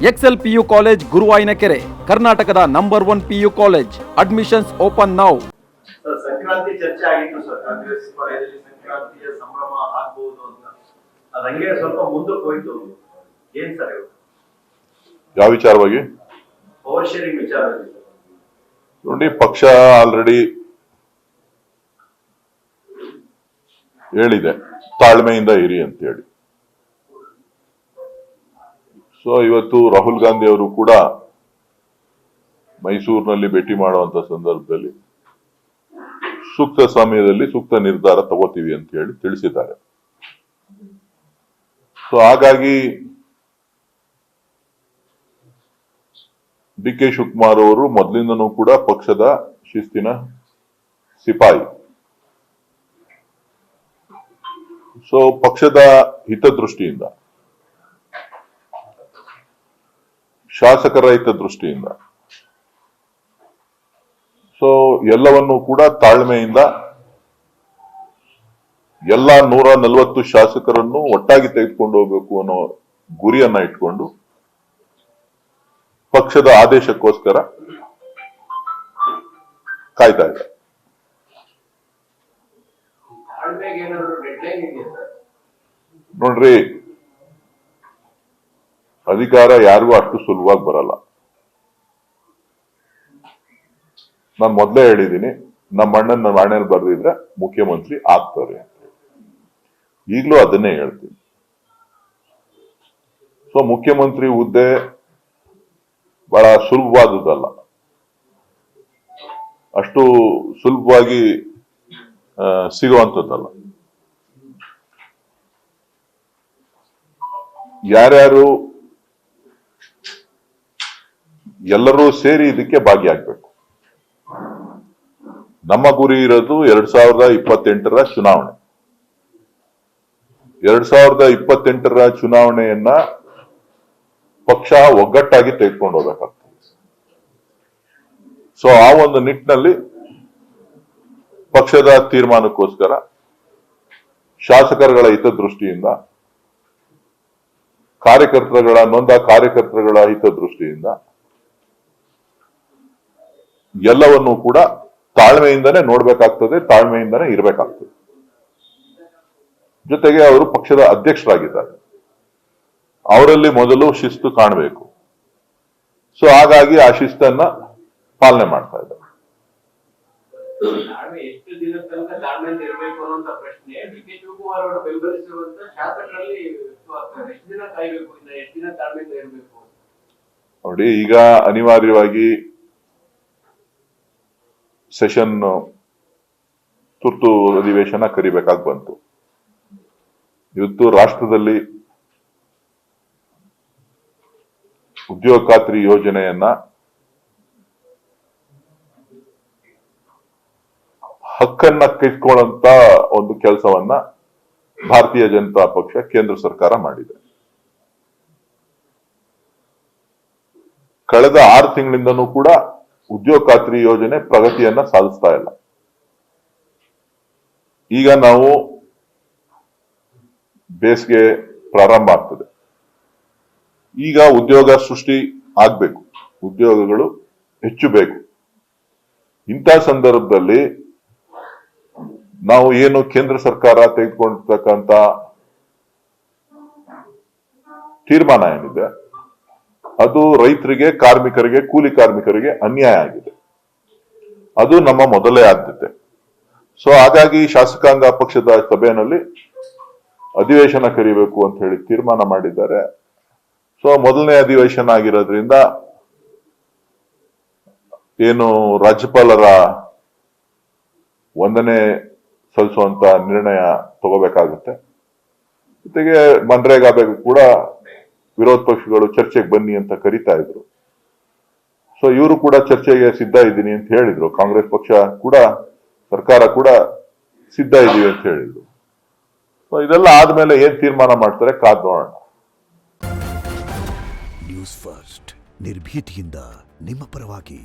Excel PU college ಗುರುವಾಯಿನಕೆರೆ, ಕರ್ನಾಟಕದ number 1 PU college. Admissions open now. Sankranti ಚರ್ಚೆ ಆಗಿತ್ತು ಸರ್, ಕಾಂಗ್ರೆಸ್ ಪಾಳೆಯದಲ್ಲಿ ಸಂಕ್ರಾಂತಿಯ ಸಂಭ್ರಮ ಆಗಬಹುದು ಅಂತ. ಅದಂಗೆ ಸ್ವಲ್ಪ ಮುಂದಕ್ಕೆ ಹೋಯ್ತು. ಏನ್ ಸರ್ ಯಾವ ವಿಚಾರವಾಗಿ? ಪವರ್ ಶೇರಿಂಗ್ ವಿಚಾರದಲ್ಲಿ ನೋಡಿ, ಪಕ್ಷ ಆಲ್ರೆಡಿ ಹೇಳಿದೆ ತಾಳ್ಮೆಯಿಂದ ಇರಿ ಅಂತ ಹೇಳಿ. ಸೊ ಇವತ್ತು ರಾಹುಲ್ ಗಾಂಧಿ ಅವರು ಕೂಡ ಮೈಸೂರಿನಲ್ಲಿ ಭೇಟಿ ಮಾಡುವಂತ ಸಂದರ್ಭದಲ್ಲಿ ಸೂಕ್ತ ಸಮಯದಲ್ಲಿ ಸೂಕ್ತ ನಿರ್ಧಾರ ತಗೋತೀವಿ ಅಂತ ಹೇಳಿ ತಿಳಿಸಿದ್ದಾರೆ. ಸೊ ಹಾಗಾಗಿ ಡಿ ಕೆ ಶಿವಕುಮಾರ್ ಅವರು ಮೊದಲಿಂದನೂ ಕೂಡ ಪಕ್ಷದ ಶಿಸ್ತಿನ ಸಿಪಾಯಿ. ಸೊ ಪಕ್ಷದ ಹಿತದೃಷ್ಟಿಯಿಂದ, ಶಾಸಕರ ಹಿತದೃಷ್ಟಿಯಿಂದ ಸೊ ಎಲ್ಲವನ್ನೂ ಕೂಡ ತಾಳ್ಮೆಯಿಂದ ಎಲ್ಲ 140 ಶಾಸಕರನ್ನು ಒಟ್ಟಾಗಿ ತೆಗೆದುಕೊಂಡು ಹೋಗಬೇಕು ಅನ್ನೋ ಗುರಿಯನ್ನ ಇಟ್ಕೊಂಡು ಪಕ್ಷದ ಆದೇಶಕ್ಕೋಸ್ಕರ ಕಾಯ್ತಾ ಇದೆ. ನೋಡ್ರಿ, ಅಧಿಕಾರ ಯಾರಿಗೂ ಅಷ್ಟು ಸುಲಭವಾಗಿ ಬರಲ್ಲ. ನಾನು ಮೊದಲೇ ಹೇಳಿದ್ದೀನಿ, ನಮ್ಮ ಅಣ್ಣನ ನಾಣ್ಯಲ್ಲಿ ಬರೆದಿದ್ರೆ ಮುಖ್ಯಮಂತ್ರಿ ಆಗ್ತಾರೆ ಅಂತ. ಈಗಲೂ ಅದನ್ನೇ ಹೇಳ್ತೀನಿ. ಸೊ ಮುಖ್ಯಮಂತ್ರಿ ಹುದ್ದೆ ಬಹಳ ಸುಲಭವಾದದ್ದಲ್ಲ, ಅಷ್ಟು ಸುಲಭವಾಗಿ ಸಿಗುವಂಥದ್ದಲ್ಲ. ಯಾರ್ಯಾರು ಎಲ್ಲರೂ ಸೇರಿ ಇದಕ್ಕೆ ಭಾಗಿಯಾಗಬೇಕು. ನಮ್ಮ ಗುರಿ ಇರೋದು 2028ರ ಚುನಾವಣೆ. 2028ರ ಚುನಾವಣೆಯನ್ನ ಪಕ್ಷ ಒಗ್ಗಟ್ಟಾಗಿ ತೆಗೆದುಕೊಂಡು ಹೋಗ್ಬೇಕಾಗ್ತದೆ. ಸೊ ಆ ಒಂದು ನಿಟ್ಟಿನಲ್ಲಿ ಪಕ್ಷದ ತೀರ್ಮಾನಕ್ಕೋಸ್ಕರ ಶಾಸಕರುಗಳ ಹಿತದೃಷ್ಟಿಯಿಂದ, ನೊಂದ ಕಾರ್ಯಕರ್ತರುಗಳ ಹಿತದೃಷ್ಟಿಯಿಂದ ಎಲ್ಲವನ್ನೂ ಕೂಡ ತಾಳ್ಮೆಯಿಂದನೇ ನೋಡ್ಬೇಕಾಗ್ತದೆ, ತಾಳ್ಮೆಯಿಂದನೇ ಇರಬೇಕಾಗ್ತದೆ. ಜೊತೆಗೆ ಅವರು ಪಕ್ಷದ ಅಧ್ಯಕ್ಷರಾಗಿದ್ದಾರೆ, ಅವರಲ್ಲಿ ಮೊದಲು ಶಿಸ್ತು ಕಾಣಬೇಕು. ಸೊ ಹಾಗಾಗಿ ಆ ಶಿಸ್ತನ್ನ ಪಾಲನೆ ಮಾಡ್ತಾ ಇದ್ದಾರೆ. ಎಷ್ಟು ದಿನದ ತನಕ ತಾಳ್ಮೆಯಿಂದ ಇರಬೇಕು ಅನ್ನುವಂತ ಪ್ರಶ್ನೆ ಡಿ ಕೆ ಶಿವಕುಮಾರ್ ಅವರು ಬೆಂಬಲಿಸಿರುವಂತ ಶಾಸಕರಲ್ಲಿ ಎಷ್ಟು ದಿನ ಕಾಯ್ಬೇಕು, ಎಷ್ಟು ದಿನ ತಾಳ್ಮೆಯಿಂದ ಇರಬೇಕು? ನೋಡಿ, ಈಗ ಅನಿವಾರ್ಯವಾಗಿ ಸೆಷನ್ ತುರ್ತು ಅಧಿವೇಶನ ಕರಿಬೇಕಾಗಿ ಬಂತು. ಇವತ್ತು ರಾಷ್ಟ್ರದಲ್ಲಿ ಉದ್ಯೋಗ ಖಾತ್ರಿ ಯೋಜನೆಯನ್ನ ಹಕ್ಕನ್ನ ಕಿತ್ಕೊಳ್ಳುವಂತ ಒಂದು ಕೆಲಸವನ್ನ ಭಾರತೀಯ ಜನತಾ ಪಕ್ಷ, ಕೇಂದ್ರ ಸರ್ಕಾರ ಮಾಡಿದೆ. ಕಳೆದ 6 ತಿಂಗಳಿಂದನೂ ಕೂಡ ಉದ್ಯೋಗ ಖಾತ್ರಿ ಯೋಜನೆ ಪ್ರಗತಿಯನ್ನ ಸಾಧಿಸ್ತಾ ಇಲ್ಲ. ಈಗ ನಾವು ಬೇಸಿಗೆ ಪ್ರಾರಂಭ ಆಗ್ತದೆ. ಈಗ ಉದ್ಯೋಗ ಸೃಷ್ಟಿ ಆಗ್ಬೇಕು, ಉದ್ಯೋಗಗಳು ಹೆಚ್ಚು ಬೇಕು. ಇಂಥ ಸಂದರ್ಭದಲ್ಲಿ ನಾವು ಏನು ಕೇಂದ್ರ ಸರ್ಕಾರ ತೆಗೆದುಕೊಂಡಿರ್ತಕ್ಕಂಥ ತೀರ್ಮಾನ ಏನಿದೆ ಅದು ರೈತರಿಗೆ, ಕಾರ್ಮಿಕರಿಗೆ, ಕೂಲಿ ಕಾರ್ಮಿಕರಿಗೆ ಅನ್ಯಾಯ ಆಗಿದೆ. ಅದು ನಮ್ಮ ಮೊದಲೇ ಆದ್ಯತೆ. ಸೊ ಹಾಗಾಗಿ ಶಾಸಕಾಂಗ ಪಕ್ಷದ ಸಭೆಯಲ್ಲಿ ಅಧಿವೇಶನ ಕರಿಬೇಕು ಅಂತ ಹೇಳಿ ತೀರ್ಮಾನ ಮಾಡಿದ್ದಾರೆ. ಸೊ ಮೊದಲನೇ ಅಧಿವೇಶನ ಆಗಿರೋದ್ರಿಂದ ಏನು ರಾಜ್ಯಪಾಲರ ವಂದನೆ ಸಲ್ಲಿಸುವಂತ ನಿರ್ಣಯ ತಗೋಬೇಕಾಗುತ್ತೆ. ಜೊತೆಗೆ ಮನ್ರೇಗಾ ಬಗ್ಗೆ ಕೂಡ ವಿರೋಧ ಪಕ್ಷಗಳು ಚರ್ಚೆಗೆ ಬನ್ನಿ ಅಂತ ಕರೀತಾ ಇದ್ರು. ಸೊ ಇವರು ಕೂಡ ಚರ್ಚೆಗೆ ಸಿದ್ಧ ಇದ್ದೀನಿ ಅಂತ ಹೇಳಿದ್ರು. ಕಾಂಗ್ರೆಸ್ ಪಕ್ಷ ಕೂಡ, ಸರ್ಕಾರ ಕೂಡ ಸಿದ್ಧ ಇದೀವಿ ಅಂತ ಹೇಳಿದ್ರು. ಸೊ ಇದೆಲ್ಲ ಆದ್ಮೇಲೆ ಏನ್ ತೀರ್ಮಾನ ಮಾಡ್ತಾರೆ ಕಾದ್ ನೋಡೋಣ. ನ್ಯೂಸ್ ಫಸ್ಟ್, ನಿರ್ಭೀತಿಯಿಂದ ನಿಮ್ಮ ಪರವಾಗಿ.